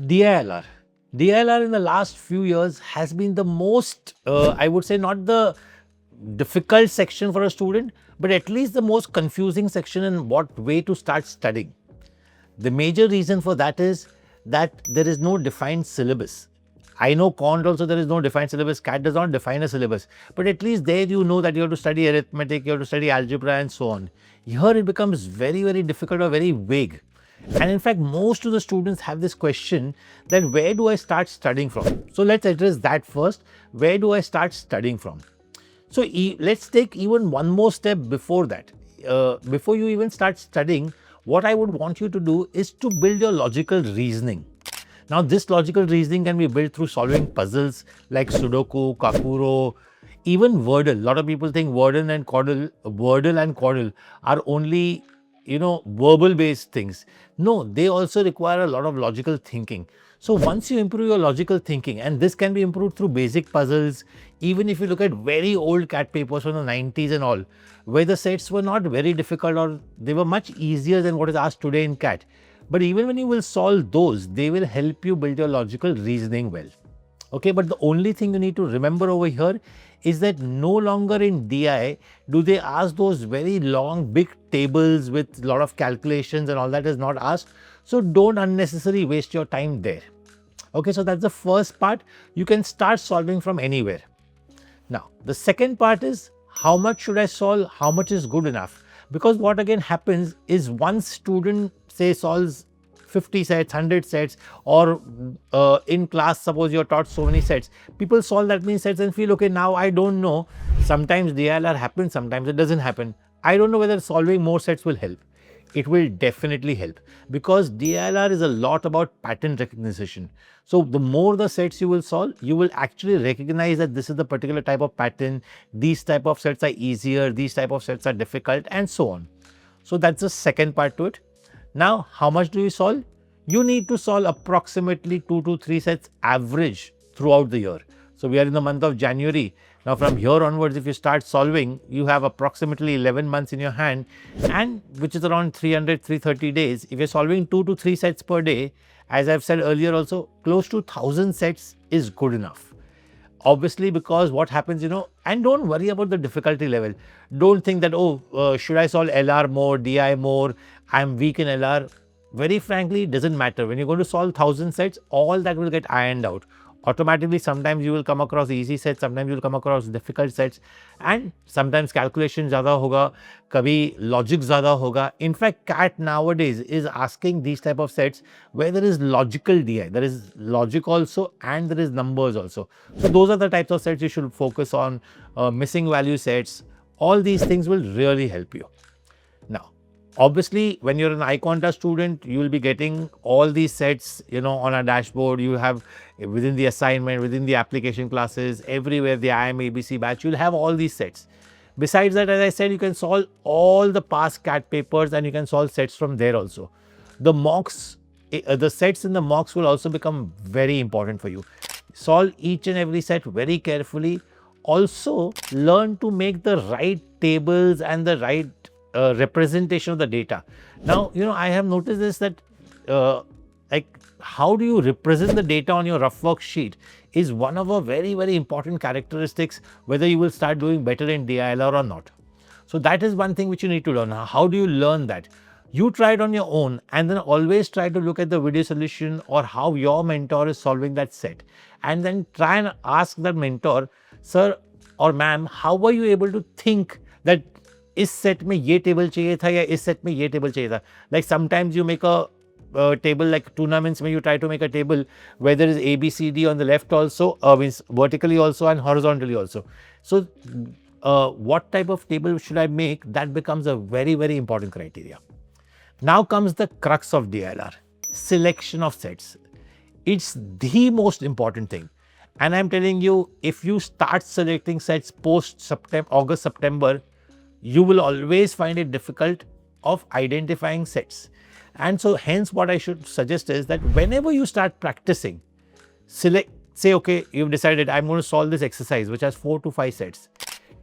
DILR. DILR in the last few years has been the most, I would say, not the difficult section for a student, but at least the most confusing section in what way to start studying. The major reason for that is that there is no defined syllabus. I know Quant also there is no defined syllabus, CAT does not define a syllabus, but at least there you know that you have to study arithmetic, you have to study algebra and so on. Here it becomes very, very difficult or very vague. And in fact, most of the students have this question that where do I start studying from? So let's address that first. Where do I start studying from? So let's take even one more step before that. Before you even start studying, what I would want you to do is to build your logical reasoning. Now, this logical reasoning can be built through solving puzzles like Sudoku, Kakuro, even Wordle. A lot of people think Wordle and Quaddle are only, verbal based things. No, they also require a lot of logical thinking. So once you improve your logical thinking, and this can be improved through basic puzzles, even if you look at very old CAT papers from the 90s and all, where the sets were not very difficult or they were much easier than what is asked today in CAT. But even when you will solve those, they will help you build your logical reasoning well. Okay, but the only thing you need to remember over here is that no longer in DI do they ask those very long big tables with a lot of calculations and all that is not asked. So don't unnecessarily waste your time there. Okay, so that's the first part. You can start solving from anywhere. Now, the second part is how much should I solve? How much is good enough? Because what again happens is one student say solves 50 sets, 100 sets, or in class, suppose you're taught so many sets, people solve that many sets and feel, okay, now I don't know. Sometimes DILR happens, sometimes it doesn't happen. I don't know whether solving more sets will help. It will definitely help because DILR is a lot about pattern recognition. So the more the sets you will solve, you will actually recognize that this is the particular type of pattern, these type of sets are easier, these type of sets are difficult and so on. So that's the second part to it. Now, how much do you solve? You need to solve approximately 2 to 3 sets average throughout the year. So we are in the month of January. Now from here onwards, if you start solving, you have approximately 11 months in your hand, and which is around 300, 330 days. If you're solving 2 to 3 sets per day, as I've said earlier also, close to 1000 sets is good enough. Obviously, because what happens, and don't worry about the difficulty level. Don't think that, should I solve LR more, DI more, I'm weak in LR. Very frankly, it doesn't matter. When you're going to solve 1000 sets, all that will get ironed out. Automatically, sometimes you will come across easy sets, sometimes you will come across difficult sets, and sometimes calculation ज़्यादा होगा, कभी logic ज़्यादा होगा. In fact, CAT nowadays is asking these type of sets where there is logical DI, there is logic also and there is numbers also. So those are the types of sets you should focus on, missing value sets. All these things will really help you. Now, obviously, when you're an iQuanta student, you will be getting all these sets, on a dashboard. You have within the assignment, within the application classes, everywhere, the IIM ABC batch, you'll have all these sets. Besides that, as I said, you can solve all the past CAT papers and you can solve sets from there also. The mocks, the sets in the mocks will also become very important for you. Solve each and every set very carefully. Also, learn to make the right tables and the right representation of the data. Now, I have noticed this that how do you represent the data on your rough work sheet is one of a very, very important characteristics whether you will start doing better in DILR or not. So that is one thing which you need to learn. How do you learn that? You try it on your own and then always try to look at the video solution or how your mentor is solving that set, and then try and ask that mentor, sir or ma'am, how were you able to think that इस set में ये table चाहिए था या इस set में ये table चाहिए था? Like sometimes you make a table like tournaments where you try to make a table where there is A, B, C, D on the left also, means vertically also and horizontally also. So what type of table should I make? That becomes a very, very important criteria. Now comes the crux of DILR, selection of sets. It's the most important thing. And I'm telling you, if you start selecting sets post August, September, you will always find it difficult of identifying sets. And so hence what I should suggest is that whenever you start practicing, say, okay, you've decided I'm going to solve this exercise which has 4 to 5 sets.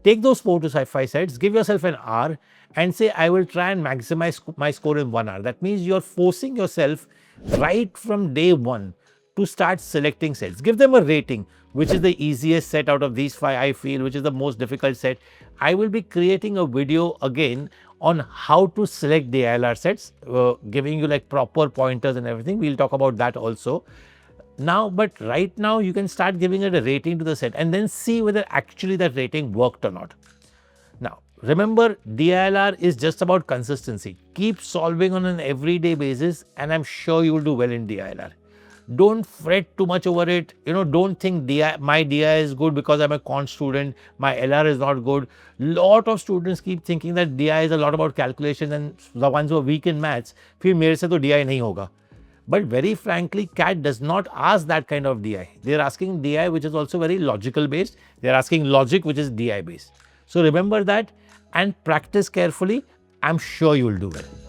Take those 4 to 5 sets, give yourself an hour and say, I will try and maximize my score in 1 hour. That means you're forcing yourself right from day one to start selecting sets. Give them a rating, which is the easiest set out of these 5 I feel, which is the most difficult set. I will be creating a video again on how to select DILR sets, giving you like proper pointers and everything. We will talk about that also. Now, but right now you can start giving it a rating to the set and then see whether actually that rating worked or not. Now, remember, DILR is just about consistency. Keep solving on an everyday basis and I'm sure you will do well in DILR. Don't fret too much over it. Don't think my DI is good because I'm a quant student, my LR is not good. Lot of students keep thinking that DI is a lot about calculation, and the ones who are weak in maths feel मेरे से तो DI नहीं होगा. But very frankly, CAT does not ask that kind of DI. They are asking DI which is also very logical based. They are asking logic which is DI based. So remember that and practice carefully. I'm sure you will do well.